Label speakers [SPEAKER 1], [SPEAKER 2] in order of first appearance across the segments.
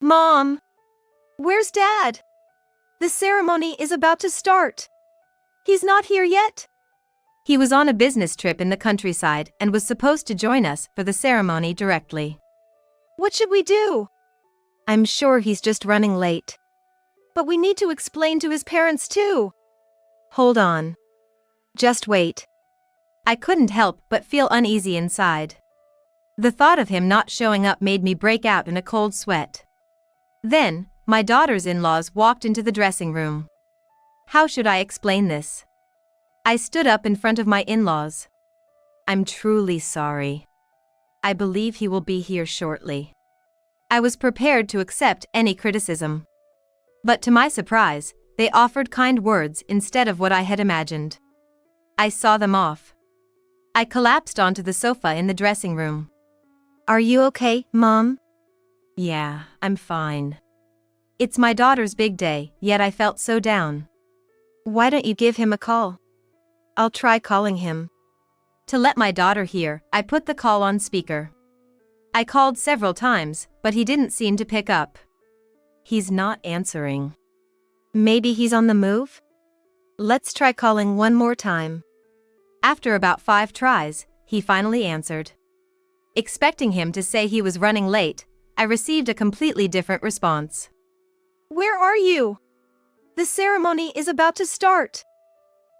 [SPEAKER 1] Mom! Where's Dad? The ceremony is about to start. He's not here yet?
[SPEAKER 2] He was on a business trip in the countryside and was supposed to join us for the ceremony directly.
[SPEAKER 1] What should we do?
[SPEAKER 2] I'm sure he's just running late.
[SPEAKER 1] But we need to explain to his parents too.
[SPEAKER 2] Hold on. Just wait. I couldn't help but feel uneasy inside. The thought of him not showing up made me break out in a cold sweat. Then, my daughters-in-laws walked into the dressing room. How should I explain this? I stood up in front of my in-laws. I'm truly sorry. I believe he will be here shortly. I was prepared to accept any criticism. But to my surprise, they offered kind words instead of what I had imagined. I saw them off. I collapsed onto the sofa in the dressing room.
[SPEAKER 1] Are you okay, Mom?
[SPEAKER 2] Yeah, I'm fine. It's my daughter's big day, yet I felt so down.
[SPEAKER 1] Why don't you give him a call?
[SPEAKER 2] I'll try calling him. To let my daughter hear, I put the call on speaker. I called several times, but he didn't seem to pick up. He's not answering.
[SPEAKER 1] Maybe he's on the move? Let's try calling one more time.
[SPEAKER 2] After about 5 tries, he finally answered. Expecting him to say he was running late, I received a completely different response.
[SPEAKER 1] Where are you? The ceremony is about to start.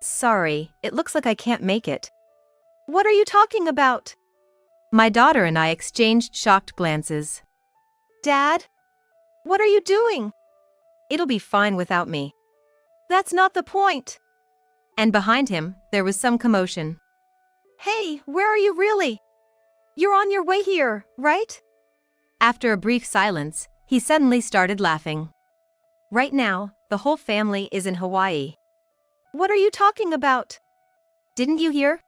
[SPEAKER 2] Sorry, it looks like I can't make it.
[SPEAKER 1] What are you talking about?
[SPEAKER 2] My daughter and I exchanged shocked glances.
[SPEAKER 1] Dad? What are you doing?
[SPEAKER 2] It'll be fine without me.
[SPEAKER 1] That's not the point.
[SPEAKER 2] And behind him, there was some commotion.
[SPEAKER 1] Hey, where are you really? You're on your way here, right?
[SPEAKER 2] After a brief silence, he suddenly started laughing. Right now, the whole family is in Hawaii.
[SPEAKER 1] What are you talking about?
[SPEAKER 2] Didn't you hear?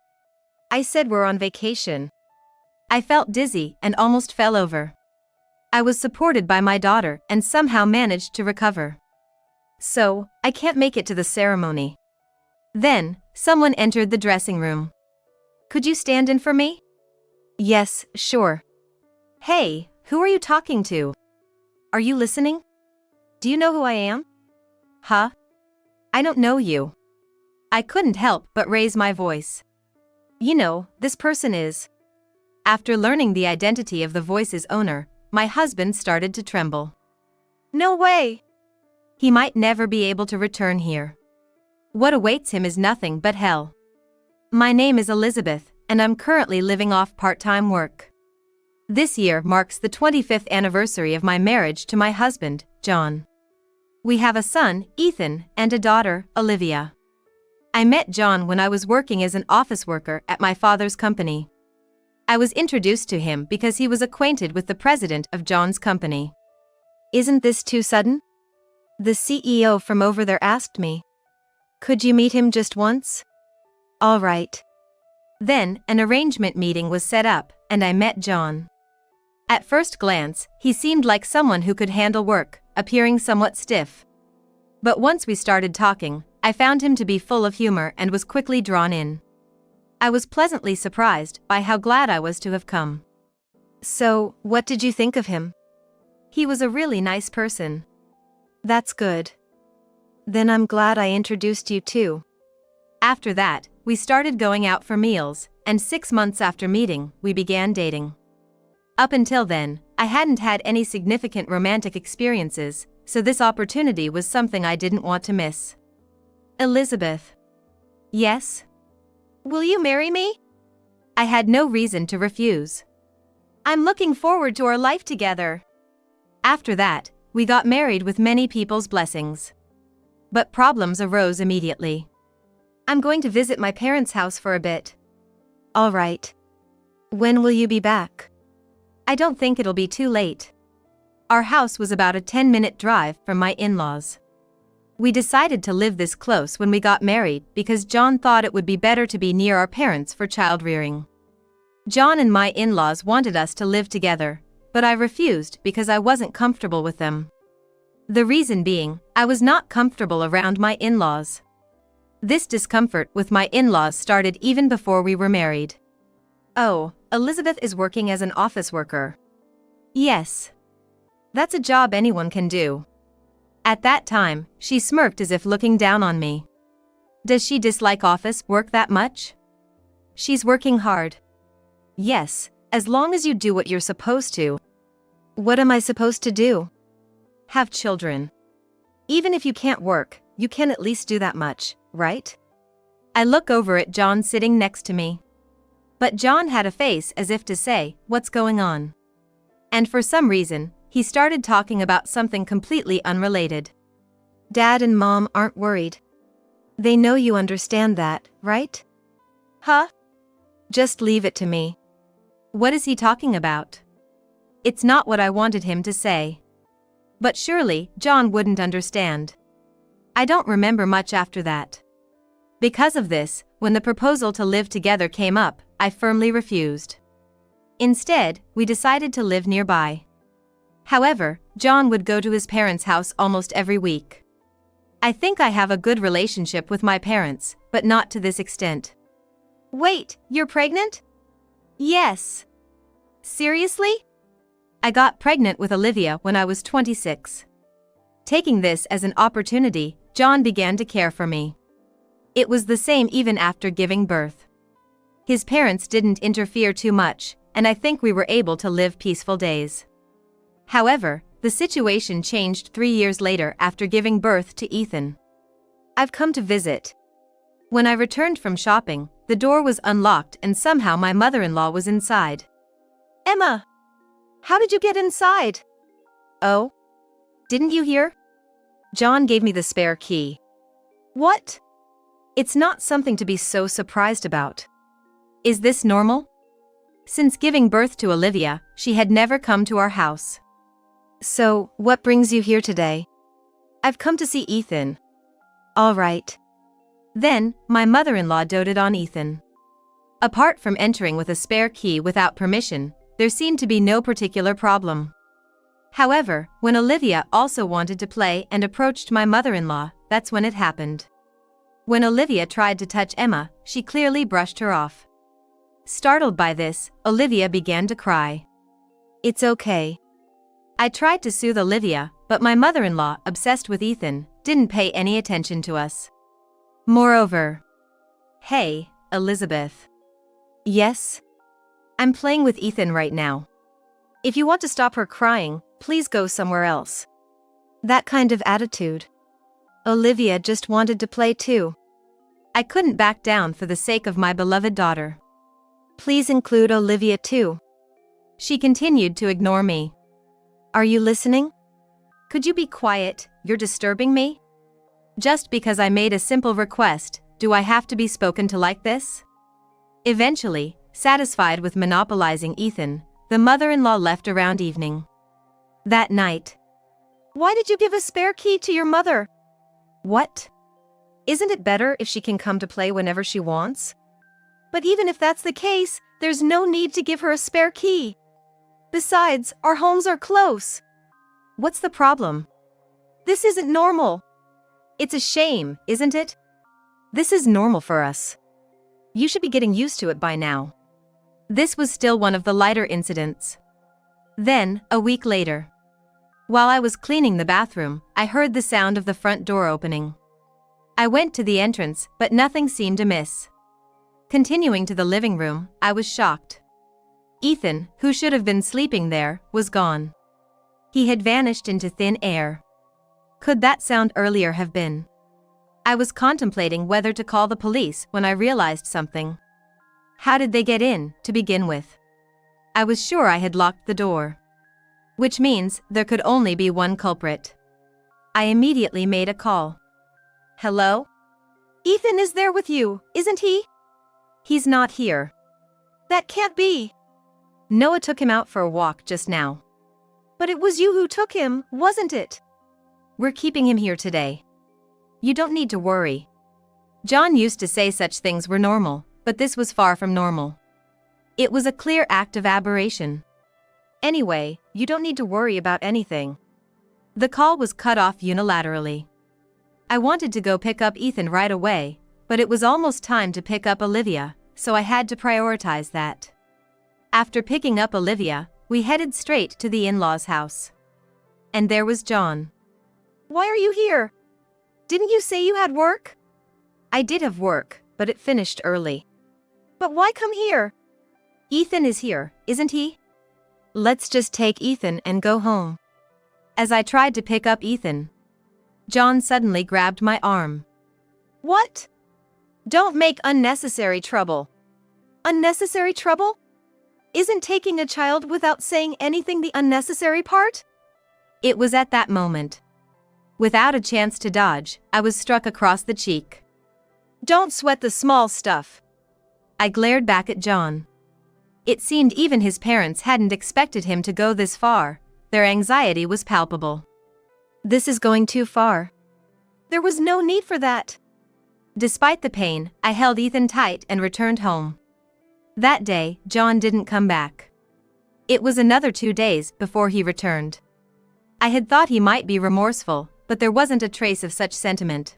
[SPEAKER 2] I said we're on vacation. I felt dizzy and almost fell over. I was supported by my daughter and somehow managed to recover. So, I can't make it to the ceremony. Then, someone entered the dressing room. Could you stand in for me? Yes, sure. Hey, who are you talking to? Are you listening? Do you know who I am? Huh? I don't know you. I couldn't help but raise my voice. You know, this person is. After learning the identity of the voice's owner, my husband started to tremble.
[SPEAKER 1] No way!
[SPEAKER 2] He might never be able to return here. What awaits him is nothing but hell. My name is Elizabeth, and I'm currently living off part-time work. This year marks the 25th anniversary of my marriage to my husband, John. We have a son, Ethan, and a daughter, Olivia. I met John when I was working as an office worker at my father's company. I was introduced to him because he was acquainted with the president of John's company.
[SPEAKER 1] Isn't this too sudden? The CEO from over there asked me. Could you meet him just once?
[SPEAKER 2] All right. Then, an arrangement meeting was set up, and I met John. At first glance, he seemed like someone who could handle work, appearing somewhat stiff. But once we started talking, I found him to be full of humor and was quickly drawn in. I was pleasantly surprised by how glad I was to have come.
[SPEAKER 1] So, what did you think of him?
[SPEAKER 2] He was a really nice person.
[SPEAKER 1] That's good. Then I'm glad I introduced you too.
[SPEAKER 2] After that, we started going out for meals, and 6 months after meeting, we began dating. Up until then, I hadn't had any significant romantic experiences, so this opportunity was something I didn't want to miss. Elizabeth. Yes?
[SPEAKER 1] Will you marry me?
[SPEAKER 2] I had no reason to refuse.
[SPEAKER 1] I'm looking forward to our life together.
[SPEAKER 2] After that, we got married with many people's blessings. But problems arose immediately. I'm going to visit my parents' house for a bit.
[SPEAKER 1] All right. When will you be back?
[SPEAKER 2] I don't think it'll be too late. Our house was about a 10-minute drive from my in-laws. We decided to live this close when we got married because John thought it would be better to be near our parents for child rearing. John and my in-laws wanted us to live together, but I refused because I wasn't comfortable with them. The reason being, I was not comfortable around my in-laws. This discomfort with my in-laws started even before we were married. Oh, Elizabeth is working as an office worker. Yes. That's a job anyone can do. At that time, she smirked as if looking down on me. Does she dislike office work that much? She's working hard. Yes, as long as you do what you're supposed to.
[SPEAKER 1] What am I supposed to do?
[SPEAKER 2] Have children. Even if you can't work, you can at least do that much, right? I look over at John sitting next to me. But John had a face as if to say, "What's going on?" And for some reason, he started talking about something completely unrelated.
[SPEAKER 1] Dad and Mom aren't worried. They know you understand that, right?
[SPEAKER 2] Huh?
[SPEAKER 1] Just leave it to me.
[SPEAKER 2] What is he talking about? It's not what I wanted him to say. But surely, John wouldn't understand. I don't remember much after that. Because of this, when the proposal to live together came up, I firmly refused. Instead, we decided to live nearby. However, John would go to his parents' house almost every week. I think I have a good relationship with my parents, but not to this extent.
[SPEAKER 1] Wait, you're pregnant?
[SPEAKER 2] Yes. Seriously? I got pregnant with Olivia when I was 26. Taking this as an opportunity, John began to care for me. It was the same even after giving birth. His parents didn't interfere too much, and I think we were able to live peaceful days. However, the situation changed 3 years later after giving birth to Ethan.
[SPEAKER 1] I've come to visit.
[SPEAKER 2] When I returned from shopping, the door was unlocked and somehow my mother-in-law was inside.
[SPEAKER 1] Emma! How did you get inside?
[SPEAKER 2] Oh? Didn't you hear?
[SPEAKER 1] John gave me the spare key.
[SPEAKER 2] What? It's not something to be so surprised about. Is this normal? Since giving birth to Olivia, she had never come to our house.
[SPEAKER 1] So, what brings you here today?
[SPEAKER 2] I've come to see Ethan.
[SPEAKER 1] All right.
[SPEAKER 2] Then, my mother-in-law doted on Ethan. Apart from entering with a spare key without permission, there seemed to be no particular problem. However, when Olivia also wanted to play and approached my mother-in-law, that's when it happened. When Olivia tried to touch Emma, she clearly brushed her off. Startled by this, Olivia began to cry.
[SPEAKER 1] It's okay.
[SPEAKER 2] I tried to soothe Olivia, but my mother-in-law, obsessed with Ethan, didn't pay any attention to us. Moreover, hey, Elizabeth.
[SPEAKER 1] Yes?
[SPEAKER 2] I'm playing with Ethan right now.
[SPEAKER 1] If you want to stop her crying, please go somewhere else. That kind of attitude. Olivia just wanted to play too.
[SPEAKER 2] I couldn't back down for the sake of my beloved daughter.
[SPEAKER 1] Please include Olivia too.
[SPEAKER 2] She continued to ignore me.
[SPEAKER 1] Are you listening?
[SPEAKER 2] Could you be quiet? You're disturbing me. Just because I made a simple request, do I have to be spoken to like this? Eventually, satisfied with monopolizing Ethan, the mother-in-law left around evening. That night.
[SPEAKER 1] Why did you give a spare key to your mother?
[SPEAKER 2] What?
[SPEAKER 1] Isn't it better if she can come to play whenever she wants? But even if that's the case, there's no need to give her a spare key. Besides, our homes are close.
[SPEAKER 2] What's the problem?
[SPEAKER 1] This isn't normal.
[SPEAKER 2] It's a shame, isn't it? This is normal for us. You should be getting used to it by now. This was still one of the lighter incidents. Then, a week later. While I was cleaning the bathroom, I heard the sound of the front door opening. I went to the entrance, but nothing seemed amiss. Continuing to the living room, I was shocked. Ethan, who should have been sleeping there, was gone. He had vanished into thin air. Could that sound earlier have been? I was contemplating whether to call the police when I realized something. How did they get in, to begin with? I was sure I had locked the door. Which means there could only be one culprit. I immediately made a call. Hello?
[SPEAKER 1] Ethan is there with you, isn't he?
[SPEAKER 2] He's not here.
[SPEAKER 1] That can't be.
[SPEAKER 2] Noah took him out for a walk just now.
[SPEAKER 1] But it was you who took him, wasn't it?
[SPEAKER 2] We're keeping him here today. You don't need to worry. John used to say such things were normal, but this was far from normal. It was a clear act of aberration.
[SPEAKER 1] Anyway, you don't need to worry about anything.
[SPEAKER 2] The call was cut off unilaterally. I wanted to go pick up Ethan right away, but it was almost time to pick up Olivia, so I had to prioritize that. After picking up Olivia, we headed straight to the in-laws' house. And there was John.
[SPEAKER 1] Why are you here? Didn't you say you had work?
[SPEAKER 2] I did have work, but it finished early.
[SPEAKER 1] But why come here?
[SPEAKER 2] Ethan is here, isn't he? Let's just take Ethan and go home. As I tried to pick up Ethan, John suddenly grabbed my arm.
[SPEAKER 1] What? Don't make unnecessary trouble. Unnecessary trouble? Isn't taking a child without saying anything the unnecessary part?
[SPEAKER 2] It was at that moment. Without a chance to dodge, I was struck across the cheek.
[SPEAKER 1] Don't sweat the small stuff.
[SPEAKER 2] I glared back at John. It seemed even his parents hadn't expected him to go this far. Their anxiety was palpable.
[SPEAKER 1] This is going too far. There was no need for that.
[SPEAKER 2] Despite the pain, I held Ethan tight and returned home. That day, John didn't come back. It was another 2 days before he returned. I had thought he might be remorseful, but there wasn't a trace of such sentiment.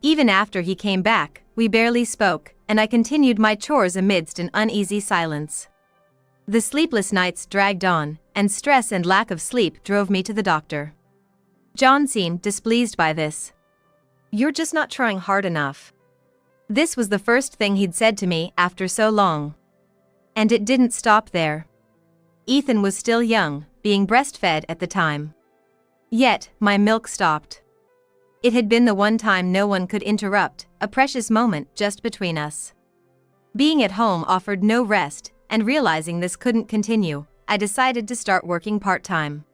[SPEAKER 2] Even after he came back, we barely spoke, and I continued my chores amidst an uneasy silence. The sleepless nights dragged on, and stress and lack of sleep drove me to the doctor. John seemed displeased by this.
[SPEAKER 1] You're just not trying hard enough.
[SPEAKER 2] This was the first thing he'd said to me after so long. And it didn't stop there. Ethan was still young, being breastfed at the time. Yet, my milk stopped. It had been the one time no one could interrupt, a precious moment just between us. Being at home offered no rest, and realizing this couldn't continue, I decided to start working part-time.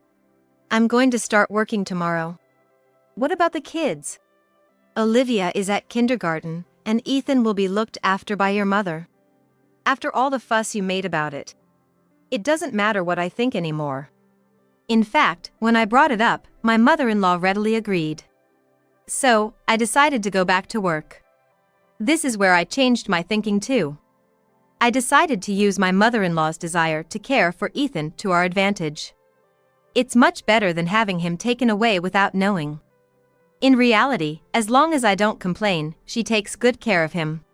[SPEAKER 1] I'm going to start working tomorrow. What about the kids? Olivia is at kindergarten, and Ethan will be looked after by your mother. After all the fuss you made about it, it doesn't matter what I think anymore.
[SPEAKER 2] In fact, when I brought it up, my mother-in-law readily agreed. So, I decided to go back to work. This is where I changed my thinking too. I decided to use my mother-in-law's desire to care for Ethan to our advantage. It's much better than having him taken away without knowing. In reality, as long as I don't complain, she takes good care of him.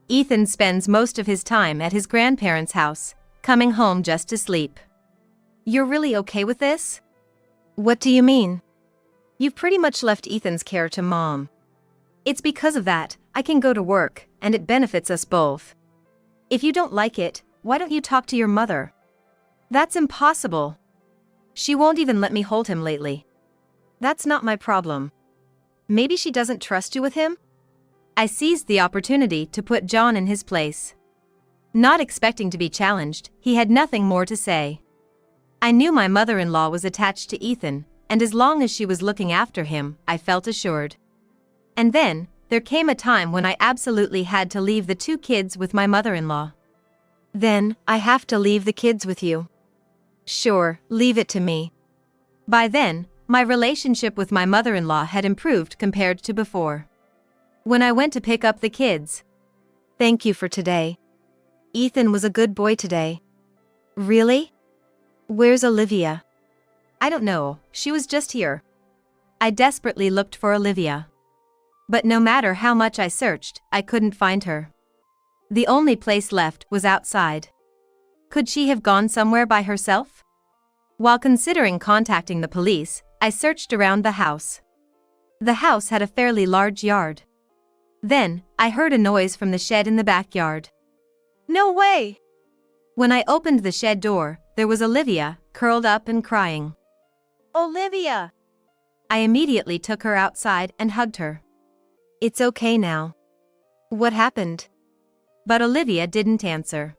[SPEAKER 2] Ethan spends most of his time at his grandparents' house, coming home just to sleep.
[SPEAKER 1] You're really okay with this? What do you mean? You've pretty much left Ethan's care to Mom.
[SPEAKER 2] It's because of that, I can go to work, and it benefits us both.
[SPEAKER 1] If you don't like it, why don't you talk to your mother?
[SPEAKER 2] That's impossible. She won't even let me hold him lately.
[SPEAKER 1] That's not my problem. Maybe she doesn't trust you with him?
[SPEAKER 2] I seized the opportunity to put John in his place. Not expecting to be challenged, he had nothing more to say. I knew my mother-in-law was attached to Ethan, and as long as she was looking after him, I felt assured. And then, there came a time when I absolutely had to leave the 2 kids with my mother-in-law.
[SPEAKER 1] Then, I have to leave the kids with you. Sure, leave it to me.
[SPEAKER 2] By then, my relationship with my mother-in-law had improved compared to before. When I went to pick up the kids.
[SPEAKER 1] Thank you for today. Ethan was a good boy today.
[SPEAKER 2] Really?
[SPEAKER 1] Where's Olivia?
[SPEAKER 2] I don't know, she was just here. I desperately looked for Olivia. But no matter how much I searched, I couldn't find her. The only place left was outside. Could she have gone somewhere by herself? While considering contacting the police, I searched around the house. The house had a fairly large yard. Then, I heard a noise from the shed in the backyard.
[SPEAKER 1] No way!
[SPEAKER 2] When I opened the shed door, there was Olivia, curled up and crying.
[SPEAKER 1] Olivia!
[SPEAKER 2] I immediately took her outside and hugged her.
[SPEAKER 1] It's okay now. What happened?
[SPEAKER 2] But Olivia didn't answer.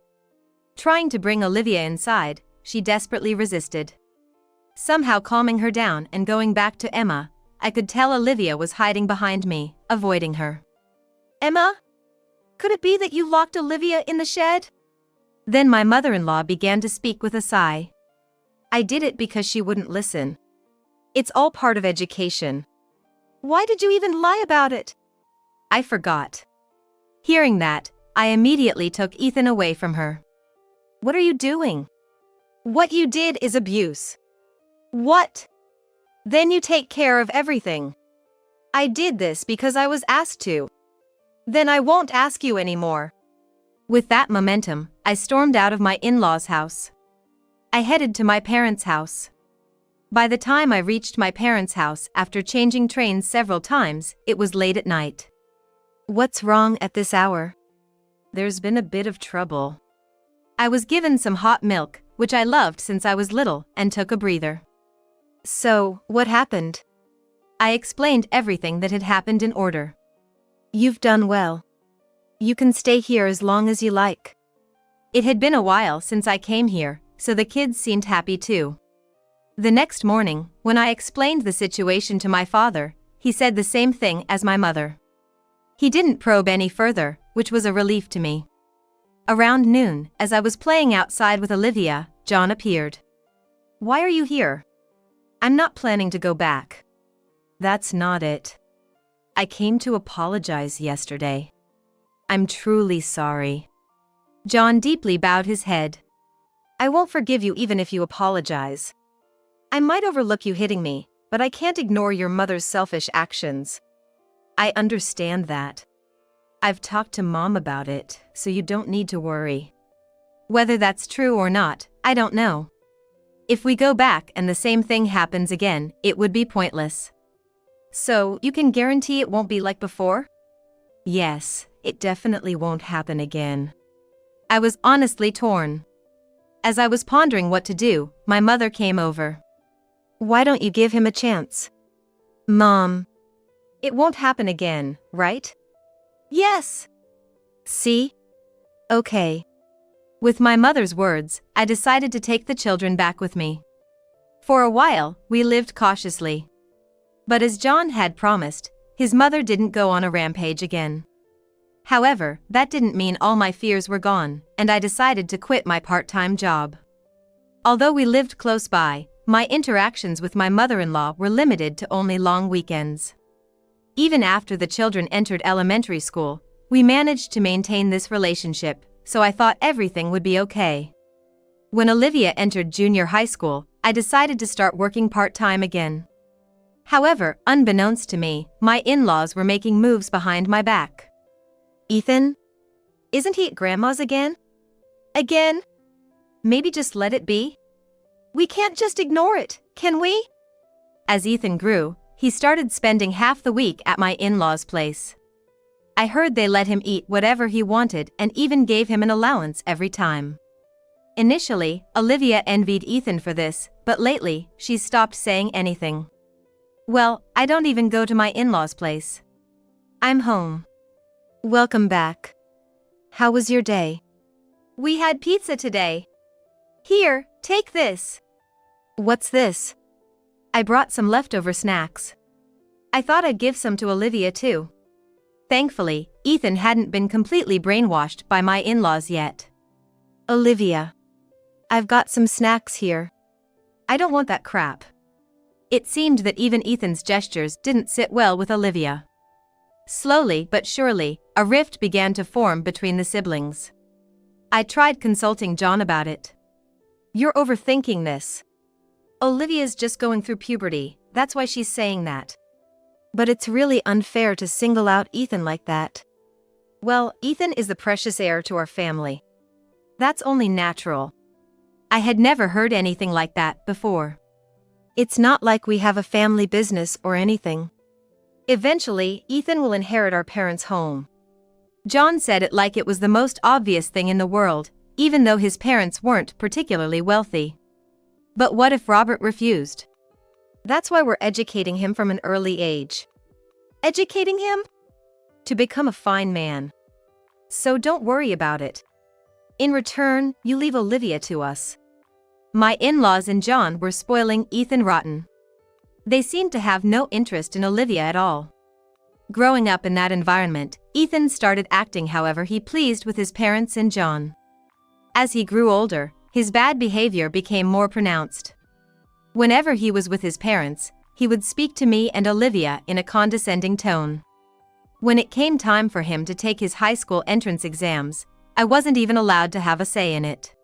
[SPEAKER 2] Trying to bring Olivia inside, she desperately resisted. Somehow calming her down and going back to Emma, I could tell Olivia was hiding behind me, avoiding her.
[SPEAKER 1] Emma? Could it be that you locked Olivia in the shed?
[SPEAKER 2] Then my mother-in-law began to speak with a sigh.
[SPEAKER 1] I did it because she wouldn't listen. It's all part of education. Why did you even lie about it?
[SPEAKER 2] I forgot. Hearing that, I immediately took Ethan away from her.
[SPEAKER 1] What are you doing? What you did is abuse. What? Then you take care of everything. I did this because I was asked to. Then I won't ask you anymore.
[SPEAKER 2] With that momentum, I stormed out of my in-laws' house. I headed to my parents' house. By the time I reached my parents' house after changing trains several times, it was late at night.
[SPEAKER 1] What's wrong at this hour?
[SPEAKER 2] There's been a bit of trouble. I was given some hot milk, which I loved since I was little, and took a breather.
[SPEAKER 1] So, what happened?
[SPEAKER 2] I explained everything that had happened in order.
[SPEAKER 1] You've done well. You can stay here as long as you like.
[SPEAKER 2] It had been a while since I came here, so the kids seemed happy too. The next morning, when I explained the situation to my father, he said the same thing as my mother. He didn't probe any further, which was a relief to me. Around noon, as I was playing outside with Olivia, John appeared.
[SPEAKER 1] Why are you here?
[SPEAKER 2] I'm not planning to go back.
[SPEAKER 1] That's not it. I came to apologize yesterday. I'm truly sorry.
[SPEAKER 2] John deeply bowed his head.
[SPEAKER 1] I won't forgive you even if you apologize. I might overlook you hitting me, but I can't ignore your mother's selfish actions. I understand that. I've talked to Mom about it, so you don't need to worry.
[SPEAKER 2] Whether that's true or not, I don't know. If we go back and the same thing happens again, it would be pointless.
[SPEAKER 1] So, you can guarantee it won't be like before?
[SPEAKER 2] Yes, it definitely won't happen again. I was honestly torn. As I was pondering what to do, my mother came over.
[SPEAKER 1] Why don't you give him a chance?
[SPEAKER 2] Mom. It won't happen again, right?
[SPEAKER 1] Yes. See? Okay.
[SPEAKER 2] With my mother's words, I decided to take the children back with me. For a while, we lived cautiously. But as John had promised, his mother didn't go on a rampage again. However, that didn't mean all my fears were gone, and I decided to quit my part-time job. Although we lived close by, my interactions with my mother-in-law were limited to only long weekends. Even after the children entered elementary school, we managed to maintain this relationship, so I thought everything would be okay. When Olivia entered junior high school, I decided to start working part-time again. However, unbeknownst to me, my in-laws were making moves behind my back.
[SPEAKER 1] Ethan? Isn't he at Grandma's again?
[SPEAKER 2] Again?
[SPEAKER 1] Maybe just let it be? We can't just ignore it, can we?
[SPEAKER 2] As Ethan grew, he started spending half the week at my in-laws' place. I heard they let him eat whatever he wanted and even gave him an allowance every time. Initially, Olivia envied Ethan for this, but lately, she's stopped saying anything. Well, I don't even go to my in-laws' place. I'm home.
[SPEAKER 1] Welcome back. How was your day?
[SPEAKER 2] We had pizza today. Here, take this.
[SPEAKER 1] What's this?
[SPEAKER 2] I brought some leftover snacks. I thought I'd give some to Olivia too. Thankfully, Ethan hadn't been completely brainwashed by my in-laws yet.
[SPEAKER 1] Olivia. I've got some snacks here.
[SPEAKER 2] I don't want that crap. It seemed that even Ethan's gestures didn't sit well with Olivia. Slowly but surely, a rift began to form between the siblings. I tried consulting John about it.
[SPEAKER 1] You're overthinking this.
[SPEAKER 2] Olivia's just going through puberty, that's why she's saying that.
[SPEAKER 1] But it's really unfair to single out Ethan like that.
[SPEAKER 2] Well, Ethan is the precious heir to our family. That's only natural. I had never heard anything like that before.
[SPEAKER 1] It's not like we have a family business or anything.
[SPEAKER 2] Eventually, Ethan will inherit our parents' home. John said it like it was the most obvious thing in the world, even though his parents weren't particularly wealthy. But what if Robert refused?
[SPEAKER 1] That's why we're educating him from an early age.
[SPEAKER 2] Educating him?
[SPEAKER 1] To become a fine man.
[SPEAKER 2] So don't worry about it.
[SPEAKER 1] In return, you leave Olivia to us.
[SPEAKER 2] My in-laws and John were spoiling Ethan rotten. They seemed to have no interest in Olivia at all. Growing up in that environment, Ethan started acting however he pleased with his parents and John. As he grew older, his bad behavior became more pronounced. Whenever he was with his parents, he would speak to me and Olivia in a condescending tone. When it came time for him to take his high school entrance exams, I wasn't even allowed to have a say in it.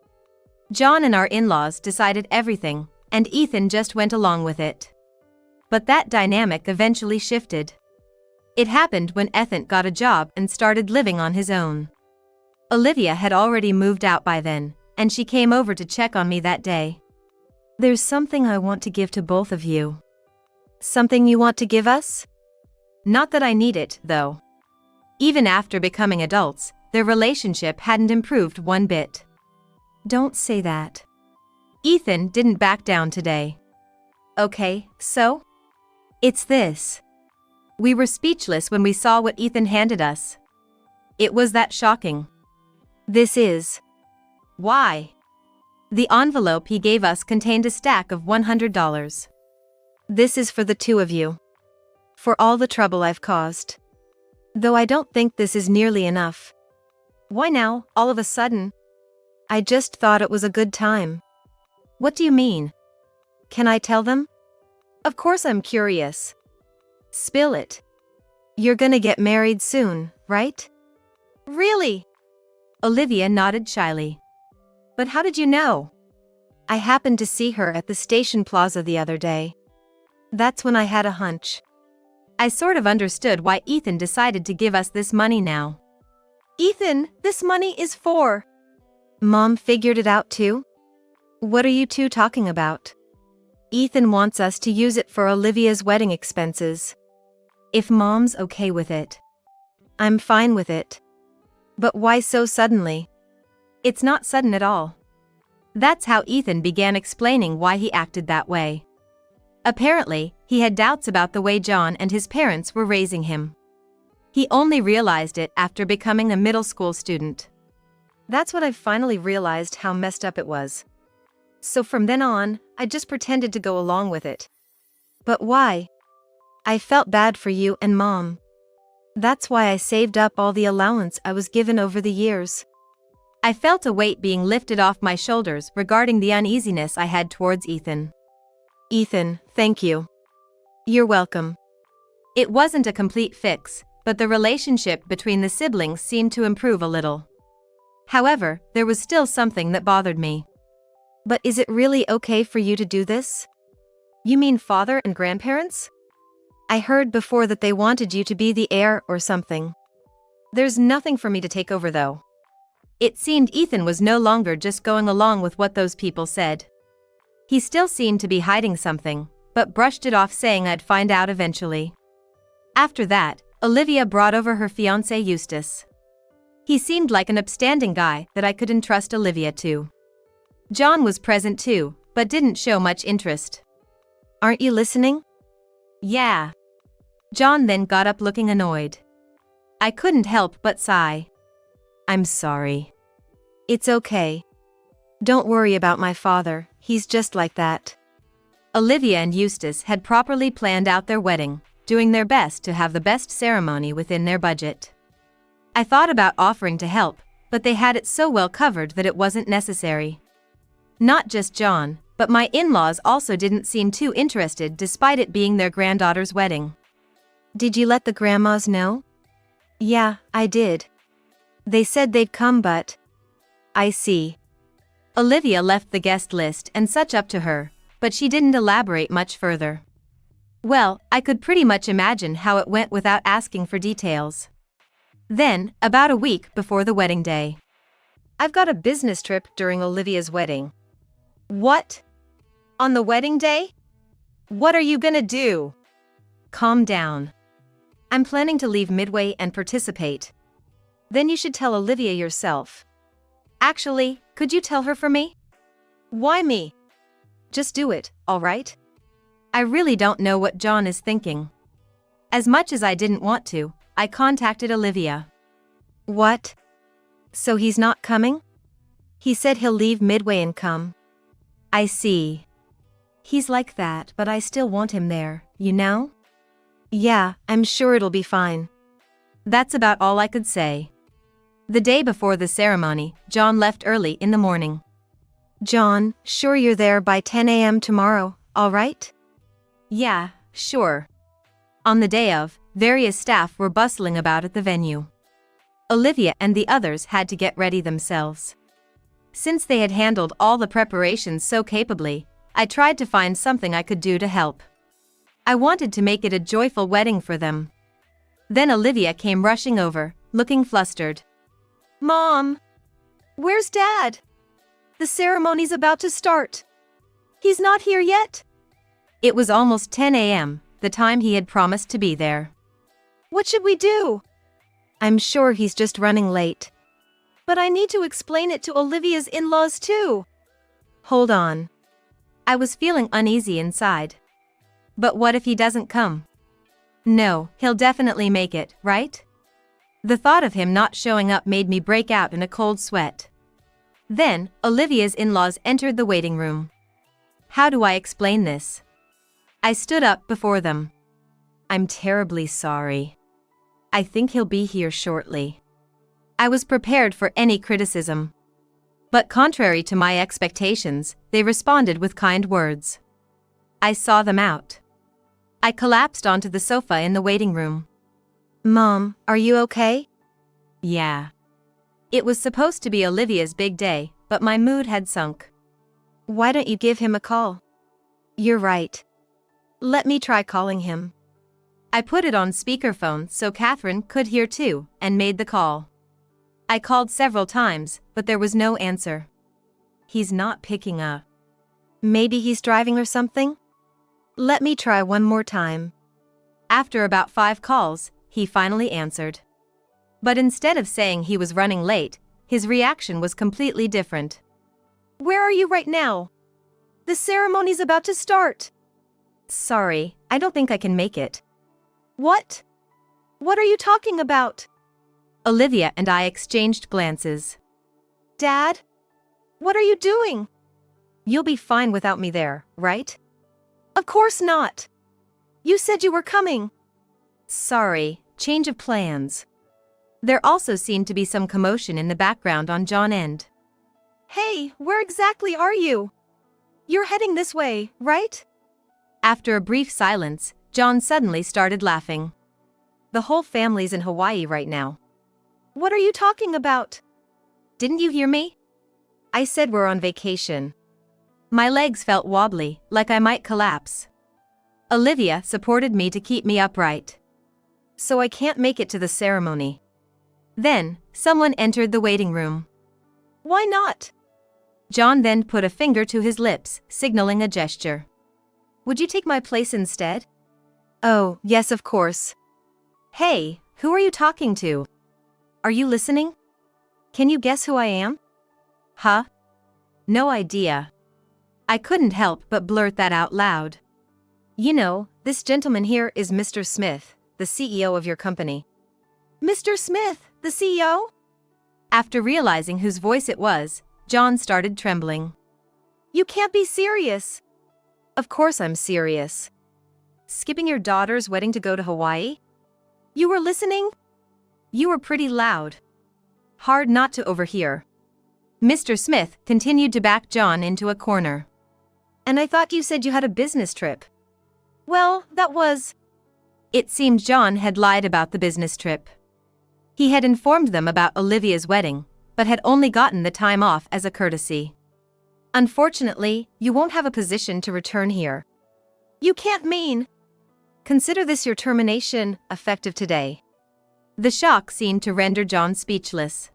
[SPEAKER 2] John and our in-laws decided everything, and Ethan just went along with it. But that dynamic eventually shifted. It happened when Ethan got a job and started living on his own. Olivia had already moved out by then, and she came over to check on me that day.
[SPEAKER 1] There's something I want to give to both of you. Something you want to give us?
[SPEAKER 2] Not that I need it, though. Even after becoming adults, their relationship hadn't improved one bit.
[SPEAKER 1] Don't say that.
[SPEAKER 2] Ethan didn't back down today.
[SPEAKER 1] Okay, so?
[SPEAKER 2] It's this. We were speechless when we saw what Ethan handed us. It was that shocking.
[SPEAKER 1] This is.
[SPEAKER 2] Why? The envelope he gave us contained a stack of $100.
[SPEAKER 1] This is for the two of you. For all the trouble I've caused. Though I don't think this is nearly enough.
[SPEAKER 2] Why now, all of a sudden?
[SPEAKER 1] I just thought it was a good time.
[SPEAKER 2] What do you mean?
[SPEAKER 1] Can I tell them?
[SPEAKER 2] Of course I'm curious.
[SPEAKER 1] Spill it. You're gonna get married soon, right?
[SPEAKER 2] Really? Olivia nodded shyly. But how did you know?
[SPEAKER 1] I happened to see her at the station plaza the other day. That's when I had a hunch.
[SPEAKER 2] I sort of understood why Ethan decided to give us this money now.
[SPEAKER 1] Ethan, this money is for... Mom figured it out too? What are you two talking about? Ethan wants us to use it for Olivia's wedding expenses. If Mom's okay with it. I'm fine with it. But why so suddenly?
[SPEAKER 2] It's not sudden at all. That's how Ethan began explaining why he acted that way. Apparently, he had doubts about the way John and his parents were raising him. He only realized it after becoming a middle school student.
[SPEAKER 1] That's when I finally realized how messed up it was. So from then on, I just pretended to go along with it. But why? I felt bad for you and Mom. That's why I saved up all the allowance I was given over the years.
[SPEAKER 2] I felt a weight being lifted off my shoulders regarding the uneasiness I had towards Ethan.
[SPEAKER 1] Ethan, thank you. You're welcome.
[SPEAKER 2] It wasn't a complete fix, but the relationship between the siblings seemed to improve a little. However, there was still something that bothered me.
[SPEAKER 1] But is it really okay for you to do this? You mean father and grandparents? I heard before that they wanted you to be the heir or something.
[SPEAKER 2] There's nothing for me to take over though. It seemed Ethan was no longer just going along with what those people said. He still seemed to be hiding something, but brushed it off saying I'd find out eventually. After that, Olivia brought over her fiancé Eustace. He seemed like an upstanding guy that I could entrust Olivia to. John was present too, but didn't show much interest.
[SPEAKER 1] Aren't you listening?
[SPEAKER 2] Yeah. John then got up looking annoyed. I couldn't help but sigh.
[SPEAKER 1] I'm sorry. It's okay. Don't worry about my father, he's just like that.
[SPEAKER 2] Olivia and Eustace had properly planned out their wedding, doing their best to have the best ceremony within their budget. I thought about offering to help, but they had it so well covered that it wasn't necessary. Not just John, but my in-laws also didn't seem too interested despite it being their granddaughter's wedding.
[SPEAKER 1] Did you let the grandmas know? Yeah, I did. They said they'd come but... I see.
[SPEAKER 2] Olivia left the guest list and such up to her, but she didn't elaborate much further. Well, I could pretty much imagine how it went without asking for details. Then, about a week before the wedding day.
[SPEAKER 1] I've got a business trip during Olivia's wedding.
[SPEAKER 2] What? On the wedding day? What are you gonna do?
[SPEAKER 1] Calm down.
[SPEAKER 2] I'm planning to leave midway and participate.
[SPEAKER 1] Then you should tell Olivia yourself.
[SPEAKER 2] Actually, could you tell her for me?
[SPEAKER 1] Why me? Just do it, alright?
[SPEAKER 2] I really don't know what John is thinking. As much as I didn't want to, I contacted Olivia.
[SPEAKER 1] What? So he's not coming? He said he'll leave midway and come.
[SPEAKER 2] I see.
[SPEAKER 1] He's like that, but I still want him there, you know? Yeah, I'm sure it'll be fine.
[SPEAKER 2] That's about all I could say. The day before the ceremony, John left early in the morning.
[SPEAKER 1] John, sure you're there by 10 a.m. tomorrow, alright?
[SPEAKER 2] Yeah, sure. On the day of, various staff were bustling about at the venue. Olivia and the others had to get ready themselves. Since they had handled all the preparations so capably, I tried to find something I could do to help. I wanted to make it a joyful wedding for them. Then Olivia came rushing over, looking flustered.
[SPEAKER 1] Mom! Where's Dad? The ceremony's about to start. He's not here yet?
[SPEAKER 2] It was almost 10 a.m., the time he had promised to be there.
[SPEAKER 1] What should we do?
[SPEAKER 2] I'm sure he's just running late.
[SPEAKER 1] But I need to explain it to Olivia's in-laws too.
[SPEAKER 2] Hold on. I was feeling uneasy inside. But what if he doesn't come? No, he'll definitely make it, right? The thought of him not showing up made me break out in a cold sweat. Then, Olivia's in-laws entered the waiting room. How do I explain this? I stood up before them. I'm terribly sorry. I think he'll be here shortly. I was prepared for any criticism. But contrary to my expectations, they responded with kind words. I saw them out. I collapsed onto the sofa in the waiting room.
[SPEAKER 1] Mom, are you okay?
[SPEAKER 2] Yeah. It was supposed to be Olivia's big day, but my mood had sunk.
[SPEAKER 1] Why don't you give him a call? You're right. Let me try calling him.
[SPEAKER 2] I put it on speakerphone so Catherine could hear too, and made the call. I called several times, but there was no answer. He's not picking up.
[SPEAKER 1] Maybe he's driving or something? Let me try one more time.
[SPEAKER 2] After about 5 calls, he finally answered. But instead of saying he was running late, his reaction was completely different.
[SPEAKER 1] Where are you right now? The ceremony's about to start.
[SPEAKER 2] Sorry, I don't think I can make it.
[SPEAKER 1] What? What are you talking about?
[SPEAKER 2] Olivia and I exchanged glances.
[SPEAKER 1] Dad? What are you doing?
[SPEAKER 2] You'll be fine without me there, right?
[SPEAKER 1] Of course not. You said you were coming.
[SPEAKER 2] Sorry, change of plans. There also seemed to be some commotion in the background on John's end.
[SPEAKER 1] Hey, where exactly are you? You're heading this way, right?
[SPEAKER 2] After a brief silence, John suddenly started laughing. The whole family's in Hawaii right now.
[SPEAKER 1] What are you talking about?
[SPEAKER 2] Didn't you hear me? I said we're on vacation. My legs felt wobbly, like I might collapse. Olivia supported me to keep me upright. So I can't make it to the ceremony. Then, someone entered the waiting room.
[SPEAKER 1] Why not?
[SPEAKER 2] John then put a finger to his lips, signaling a gesture. Would you take my place instead?
[SPEAKER 1] Oh, yes, of course.
[SPEAKER 2] Hey, who are you talking to? Are you listening? Can you guess who I am? Huh? No idea. I couldn't help but blurt that out loud. You know, this gentleman here is Mr. Smith, the CEO of your company.
[SPEAKER 1] Mr. Smith, the CEO?
[SPEAKER 2] After realizing whose voice it was, John started trembling.
[SPEAKER 1] You can't be serious.
[SPEAKER 2] Of course I'm serious. Skipping your daughter's wedding to go to Hawaii?
[SPEAKER 1] You were listening?
[SPEAKER 2] You were pretty loud. Hard not to overhear. Mr. Smith continued to back John into a corner.
[SPEAKER 1] And I thought you said you had a business trip. Well, that was...
[SPEAKER 2] It seemed John had lied about the business trip. He had informed them about Olivia's wedding, but had only gotten the time off as a courtesy. Unfortunately, you won't have a position to return here.
[SPEAKER 1] You can't mean...
[SPEAKER 2] Consider this your termination, effective today. The shock seemed to render John speechless.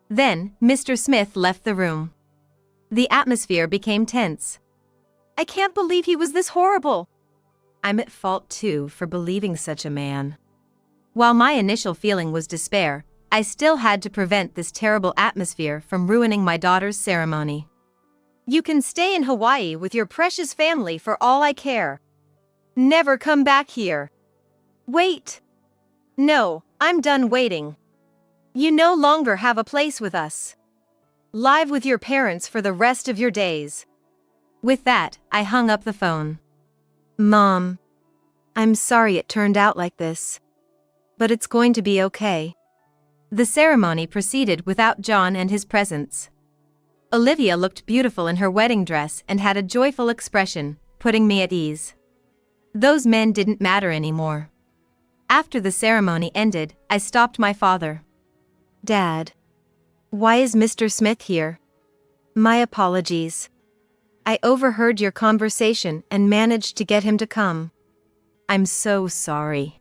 [SPEAKER 2] Then, Mr. Smith left the room. The atmosphere became tense.
[SPEAKER 1] I can't believe he was this horrible.
[SPEAKER 2] I'm at fault too for believing such a man. While my initial feeling was despair, I still had to prevent this terrible atmosphere from ruining my daughter's ceremony.
[SPEAKER 1] You can stay in Hawaii with your precious family for all I care. Never come back here. Wait. No, I'm done waiting. You no longer have a place with us. Live with your parents for the rest of your days.
[SPEAKER 2] With that, I hung up the phone.
[SPEAKER 1] Mom, I'm sorry it turned out like this. But it's going to be okay.
[SPEAKER 2] The ceremony proceeded without John and his presence. Olivia looked beautiful in her wedding dress and had a joyful expression, putting me at ease. Those men didn't matter anymore. After the ceremony ended, I stopped my father.
[SPEAKER 1] Dad, why is Mr. Smith here? My apologies. I overheard your conversation and managed to get him to come.
[SPEAKER 2] I'm so sorry.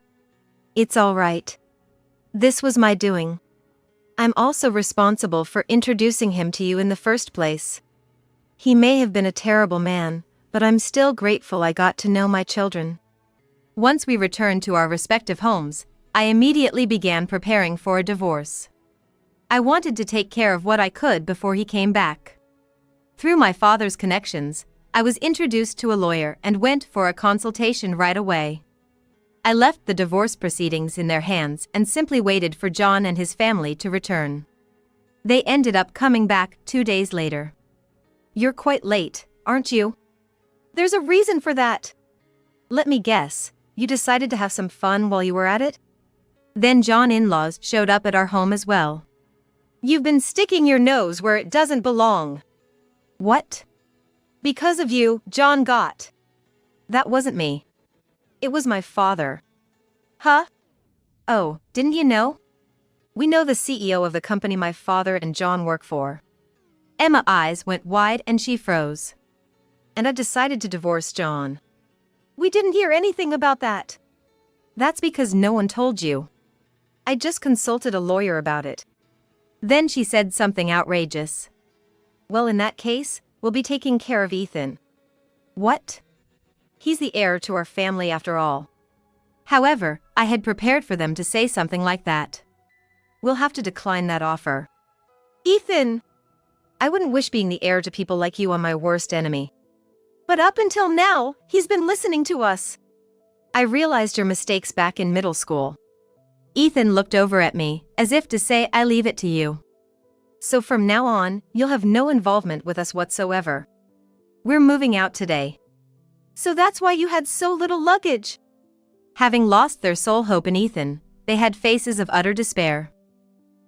[SPEAKER 1] It's all right. This was my doing. I'm also responsible for introducing him to you in the first place. He may have been a terrible man, but I'm still grateful I got to know my children.
[SPEAKER 2] Once we returned to our respective homes, I immediately began preparing for a divorce. I wanted to take care of what I could before he came back. Through my father's connections, I was introduced to a lawyer and went for a consultation right away. I left the divorce proceedings in their hands and simply waited for John and his family to return. They ended up coming back 2 days later.
[SPEAKER 1] You're quite late, aren't you? There's a reason for that. Let me guess, you decided to have some fun while you were at it?
[SPEAKER 2] Then John's in-laws showed up at our home as well.
[SPEAKER 1] You've been sticking your nose where it doesn't belong.
[SPEAKER 2] What?
[SPEAKER 1] Because of you, John got.
[SPEAKER 2] That wasn't me.
[SPEAKER 1] It was my father.
[SPEAKER 2] Huh? Oh, didn't you know?
[SPEAKER 1] We know the CEO of the company my father and John work for.
[SPEAKER 2] Emma's eyes went wide and she froze.
[SPEAKER 1] And I decided to divorce John. We didn't hear anything about that.
[SPEAKER 2] That's because no one told you.
[SPEAKER 1] I just consulted a lawyer about it.
[SPEAKER 2] Then she said something outrageous.
[SPEAKER 1] Well, in that case, we'll be taking care of Ethan.
[SPEAKER 2] What?
[SPEAKER 1] He's the heir to our family after all.
[SPEAKER 2] However, I had prepared for them to say something like that.
[SPEAKER 1] We'll have to decline that offer. Ethan! I wouldn't wish being the heir to people like you on my worst enemy. But up until now, he's been listening to us. I realized your mistakes back in middle school.
[SPEAKER 2] Ethan looked over at me, as if to say, I leave it to you.
[SPEAKER 1] So from now on, you'll have no involvement with us whatsoever.
[SPEAKER 2] We're moving out today.
[SPEAKER 1] So that's why you had so little luggage.
[SPEAKER 2] Having lost their sole hope in Ethan, they had faces of utter despair.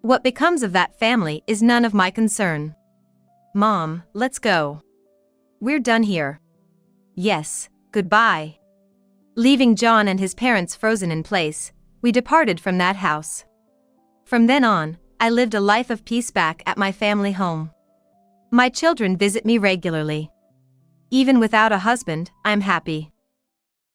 [SPEAKER 2] What becomes of that family is none of my concern.
[SPEAKER 1] Mom, let's go.
[SPEAKER 2] We're done here. Yes, goodbye. Leaving John and his parents frozen in place, we departed from that house. From then on, I lived a life of peace back at my family home. My children visit me regularly. Even without a husband, I'm happy.